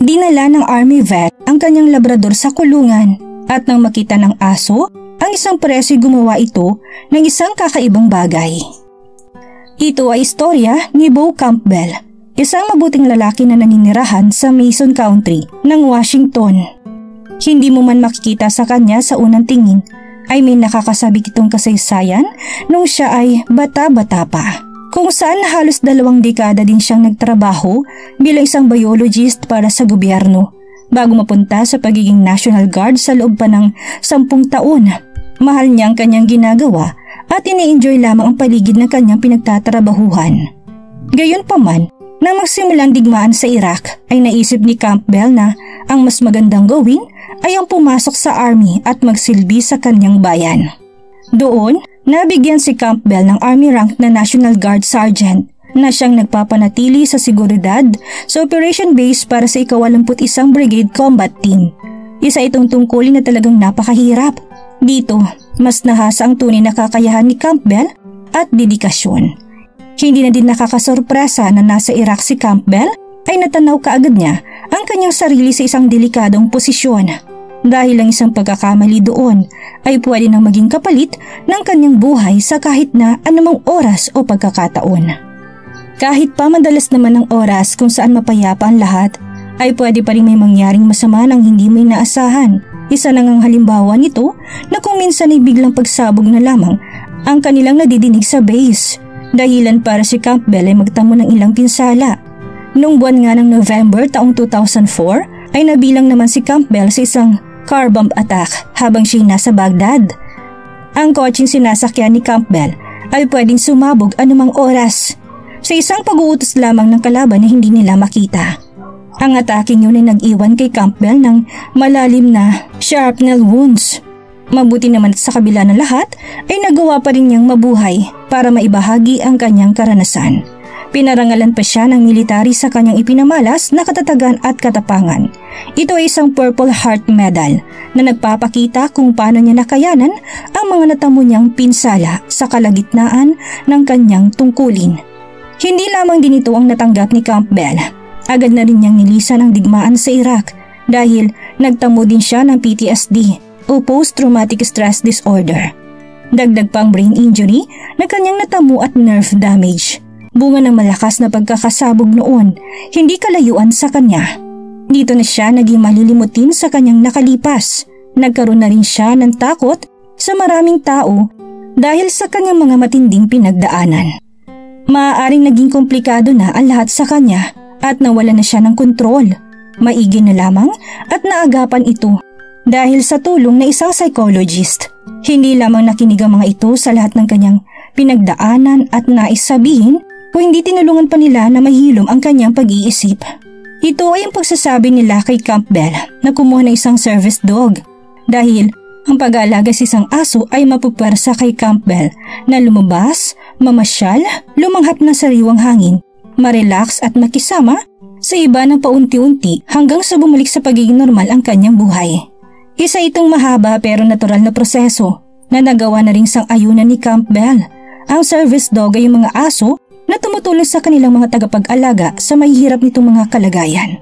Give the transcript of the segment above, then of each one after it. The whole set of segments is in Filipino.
Dinala ng army vet ang kanyang labrador sa kulungan at nang makita ng aso, ang isang preso'y gumawa ito ng isang kakaibang bagay. Ito ay istorya ni Bo Campbell, isang mabuting lalaki na naninirahan sa Mason County ng Washington. Hindi mo man makikita sa kanya sa unang tingin ay may nakakasabik itong kasaysayan nung siya ay bata-bata pa, kung saan halos 2 dekada din siyang nagtrabaho bilang isang biologist para sa gobyerno bago mapunta sa pagiging National Guard sa loob pa ng 10 taon. Mahal niya ang kanyang ginagawa at ini-enjoy lamang ang paligid ng kanyang pinagtatrabahuhan. Gayunpaman, nang magsimulang digmaan sa Iraq ay naisip ni Campbell na ang mas magandang gawin ay ang pumasok sa army at magsilbi sa kanyang bayan. Doon, nabigyan si Campbell ng army rank na National Guard Sergeant na siyang nagpapanatili sa seguridad sa operation base para sa ika-81 Brigade Combat Team. Isa itong tungkulin na talagang napakahirap. Dito, mas nahasa ang tunay na kakayahan ni Campbell at dedikasyon. Hindi na din nakakasorpresa na nasa Iraq si Campbell ay natanaw kaagad niya ang kanyang sarili sa isang delikadong posisyon. Dahil ang isang pagkakamali doon ay pwede nang maging kapalit ng kanyang buhay sa kahit na anumang oras o pagkakataon. Kahit pa madalas naman ang oras kung saan mapayapa ang lahat, ay pwede pa rin may mangyaring masama nang hindi mo inaasahan. Isa na ngang halimbawa nito na kung minsan ay biglang pagsabog na lamang ang kanilang nadidinig sa base. Dahilan para si Campbell ay magtamo ng ilang pinsala. Noong buwan nga ng November taong 2004 ay nabilang naman si Campbell sa isang car bomb attack habang siya nasa Baghdad. Ang kotseng sinasakyan ni Campbell ay pwedeng sumabog anumang oras sa isang pag-uutos lamang ng kalaban na hindi nila makita. Ang ataking yun ay nag-iwan kay Campbell ng malalim na shrapnel wounds. Mabuti naman sa kabila ng lahat ay nagawa pa rin niyang mabuhay para maibahagi ang kanyang karanasan. Pinarangalan pa siya ng military sa kanyang ipinamalas na katatagan at katapangan. Ito ay isang Purple Heart Medal na nagpapakita kung paano niya nakayanan ang mga natamo niyang pinsala sa kalagitnaan ng kanyang tungkulin. Hindi lamang din ito ang natanggap ni Campbell. Agad na rin niyang nilisan ang digmaan sa Iraq dahil nagtamo din siya ng PTSD o Post-Traumatic Stress Disorder. Dagdag pang brain injury na kanyang natamo at nerve damage. Bunga ng malakas na pagkakasabog noon, hindi kalayuan sa kanya. Dito na siya naging malilimutin sa kanyang nakalipas. Nagkaroon na rin siya ng takot sa maraming tao dahil sa kanyang mga matinding pinagdaanan. Maaaring naging komplikado na ang lahat sa kanya at nawala na siya ng kontrol. Maigi na lamang at naagapan ito dahil sa tulong na isang psychologist. Hindi lamang nakinig ang mga ito sa lahat ng kanyang pinagdaanan at nais sabihin kung hindi tinulungan pa nila na mahilom ang kanyang pag-iisip. Ito ay ang pagsasabi nila kay Campbell na kumuha ng isang service dog dahil ang pag-aalaga sa isang aso ay mapupwersa kay Campbell na lumabas, mamasyal, lumanghat ng sariwang hangin, marelax at makisama sa iba ng paunti-unti hanggang sa bumalik sa pagiging normal ang kanyang buhay. Isa itong mahaba pero natural na proseso na nagawa na ring sang-ayunan ni Campbell. Ang service dog ay yung mga aso na tumutulong sa kanilang mga tagapag-alaga sa mahihirap nitong mga kalagayan.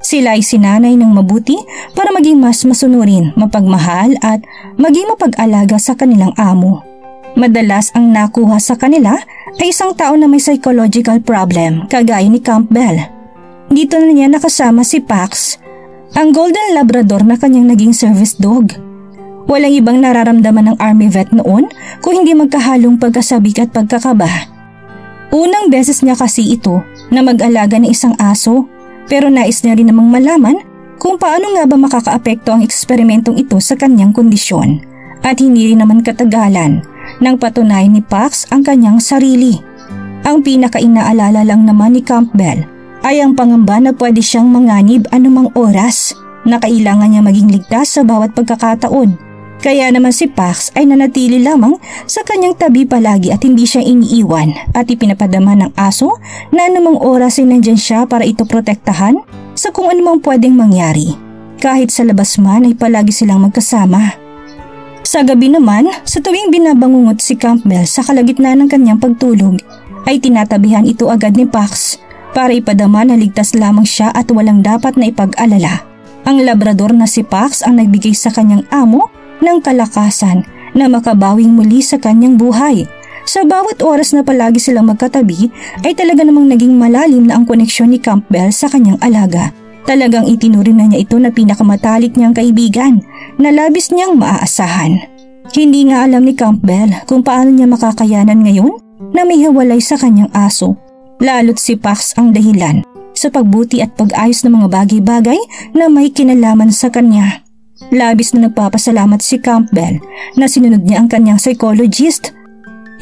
Sila ay sinanay ng mabuti para maging mas masunurin, mapagmahal at maging mapag-alaga sa kanilang amo. Madalas ang nakuha sa kanila ay isang tao na may psychological problem kagaya ni Campbell. Dito na niya nakasama si Pax, ang Golden Labrador na kanyang naging service dog. Walang ibang nararamdaman ng army vet noon kung hindi magkahalong pagkasabik at pagkakaba. Unang beses niya kasi ito na mag-alaga ng isang aso pero nais niya rin namang malaman kung paano nga ba makakaapekto ang eksperimentong ito sa kanyang kondisyon. At hindi rin naman katagalan nang patunayan ni Pax ang kanyang sarili. Ang pinaka-inaalala lang naman ni Campbell ay ang pangamba na pwede siyang manganib anumang oras na kailangan niya maging ligtas sa bawat pagkakataon. Kaya naman si Pax ay nanatili lamang sa kanyang tabi palagi at hindi siya iniiwan at ipinapadama ng aso na anumang oras ay nandyan siya para ito protektahan sa kung anumang pwedeng mangyari. Kahit sa labas man ay palagi silang magkasama. Sa gabi naman, sa tuwing binabangungot si Campbell sa kalagitnaan ng kanyang pagtulog, ay tinatabihan ito agad ni Pax para ipadama na ligtas lamang siya at walang dapat na ipag-alala. Ang labrador na si Pax ang nagbigay sa kanyang amo ng kalakasan na makabawing muli sa kanyang buhay. Sa bawat oras na palagi silang magkatabi ay talaga namang naging malalim na ang koneksyon ni Campbell sa kanyang alaga. Talagang itinuring na niya ito na pinakamatalik niyang kaibigan na labis niyang maaasahan. Hindi nga alam ni Campbell kung paano niya makakayanan ngayon na may hiwalay sa kanyang aso. Lalo't si Pax ang dahilan sa pagbuti at pag-ayos ng mga bagay-bagay na may kinalaman sa kanya. Labis na nagpapasalamat si Campbell na sinunod niya ang kanyang psychologist.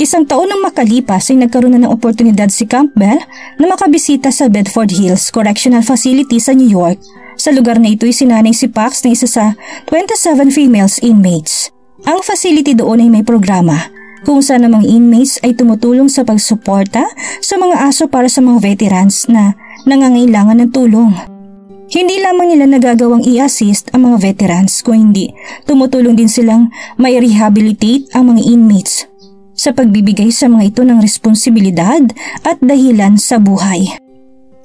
Isang taon nang makalipas ay nagkaroon na ng oportunidad si Campbell na makabisita sa Bedford Hills Correctional Facility sa New York. Sa lugar na ito ay sinanay si Pax na isa sa 27 females inmates. Ang facility doon ay may programa kung saan ang mga inmates ay tumutulong sa pagsuporta sa mga aso para sa mga veterans na nangangailangan ng tulong. Hindi lamang nila nagagawang i-assist ang mga veterans kung hindi tumutulong din silang may rehabilitate ang mga inmates sa pagbibigay sa mga ito ng responsibilidad at dahilan sa buhay.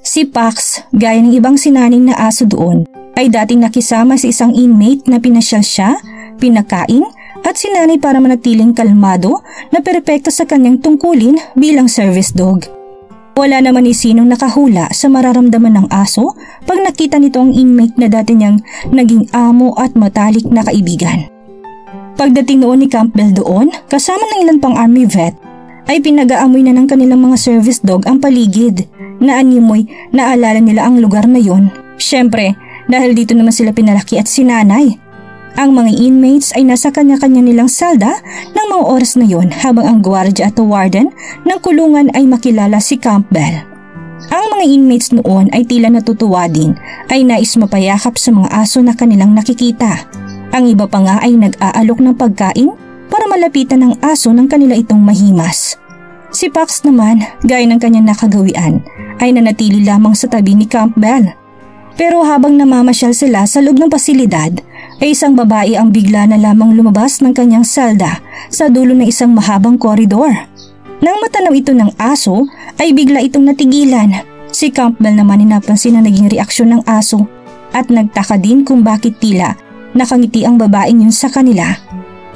Si Pax, gaya ng ibang sinaning na aso doon, ay dating nakisama sa isang inmate na pinasyal siya, pinakain at sinanay para manatiling kalmado na perpekto sa kanyang tungkulin bilang service dog. Wala naman ni sinong nakahula sa mararamdaman ng aso pag nakita nito ang inmate na dati niyang naging amo at matalik na kaibigan. Pagdating noon ni Campbell doon, kasama ng ilan pang army vet, ay pinag-aamoy na ng kanilang mga service dog ang paligid. Naanimoy, naalala nila ang lugar na yon. Siyempre, dahil dito naman sila pinalaki at sinanay. Ang mga inmates ay nasa kanya-kanya nilang selda ng mga oras na yon habang ang gwardiya at warden ng kulungan ay makilala si Campbell. Ang mga inmates noon ay tila natutuwa din ay nais mapayakap sa mga aso na kanilang nakikita. Ang iba pa nga ay nag-aalok ng pagkain para malapitan ng aso ng kanila itong mahimas. Si Pax naman, gaya ng kanyang nakagawian, ay nanatili lamang sa tabi ni Campbell. Pero habang namamasyal sila sa loob ng pasilidad, ay isang babae ang bigla na lamang lumabas ng kanyang selda sa dulo ng isang mahabang koridor. Nang matanaw ito ng aso, ay bigla itong natigilan. Si Campbell naman ay napansin ang naging reaksyon ng aso at nagtaka din kung bakit tila nakangiti ang babaeng yun sa kanila.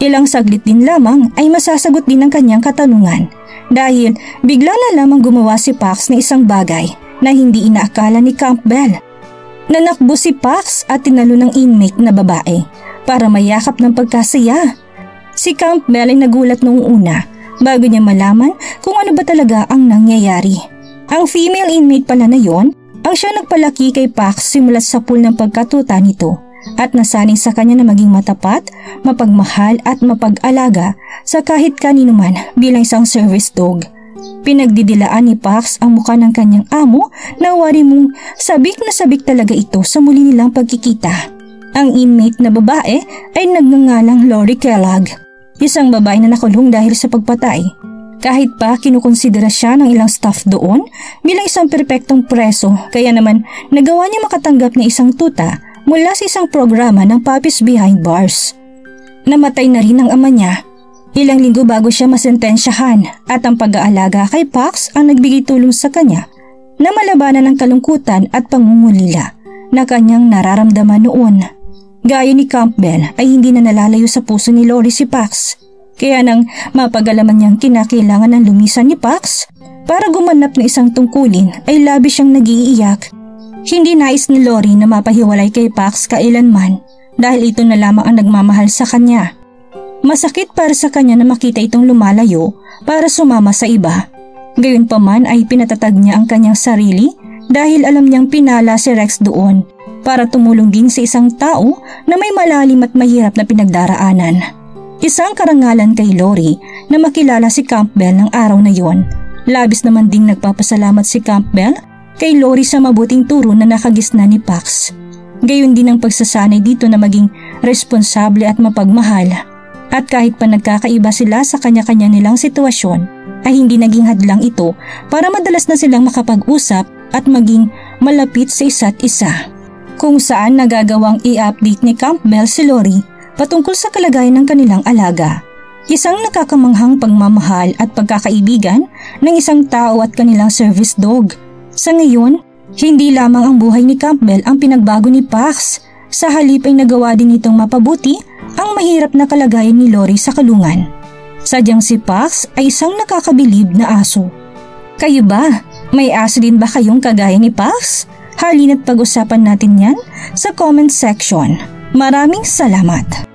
Ilang saglit din lamang ay masasagot din ang kanyang katanungan dahil bigla na lamang gumawa si Pax na isang bagay na hindi inaakala ni Campbell. Nanakbo si Pax at tinalo ng inmate na babae para mayakap ng pagkasaya. Si Campbell ay nagulat noong una bago niya malaman kung ano ba talaga ang nangyayari. Ang female inmate pala na yon ang siya nagpalaki kay Pax simula sa pool ng pagkatuta nito at nasanay sa kanya na maging matapat, mapagmahal at mapag-alaga sa kahit kanino man bilang isang service dog. Pinagdidilaan ni Pax ang mukha ng kanyang amo na wari mong sabik na sabik talaga ito sa muli nilang pagkikita. Ang inmate na babae ay nagngangalang Lori Kellogg, isang babae na nakulong dahil sa pagpatay. Kahit pa kinukonsidera siya ng ilang staff doon bilang isang perpektong preso, kaya naman nagawa niya makatanggap ng isang tuta mula sa isang programa ng Puppies Behind Bars. Namatay na rin ang ama niya ilang linggo bago siya masentensyahan at ang pag-aalaga kay Pax ang nagbigay tulong sa kanya na malabanan ng kalungkutan at pangungulila na kanyang nararamdaman noon. Gaya ni Campbell ay hindi na nalalayo sa puso ni Lori si Pax, kaya nang mapag-alaman niyang kinakailangan ng lumisan ni Pax para gumanap ng isang tungkulin ay labis siyang nag-iiyak. Hindi nais ni Lori na mapahiwalay kay Pax kailanman dahil ito na lamang ang nagmamahal sa kanya. Masakit para sa kanya na makita itong lumalayo para sumama sa iba. Gayunpaman ay pinatatag niya ang kanyang sarili dahil alam niyang pinala si Rex doon para tumulong din sa isang tao na may malalim at mahirap na pinagdaraanan. Isang karangalan kay Lori na makilala si Campbell ng araw na yon. Labis naman ding nagpapasalamat si Campbell kay Lori sa mabuting turo na nakagisna ni Pax. Gayon din ang pagsasanay dito na maging responsable at mapagmahal. At kahit pa nagkakaiba sila sa kanya-kanya nilang sitwasyon, ay hindi naging hadlang ito para madalas na silang makapag-usap at maging malapit sa isa't isa. Kung saan nagagawang i-update ni Campbell si Lori patungkol sa kalagayan ng kanilang alaga. Isang nakakamanghang pagmamahal at pagkakaibigan ng isang tao at kanilang service dog. Sa ngayon, hindi lamang ang buhay ni Campbell ang pinagbago ni Pax. Sa halip ay nagawa din itong mapabuti ang mahirap na kalagayan ni Lori sa kulungan. Sadyang si Pax ay isang nakakabilib na aso. Kayo ba? May aso din ba kayong kagaya ni Pax? Halina't pag-usapan natin yan sa comment section. Maraming salamat!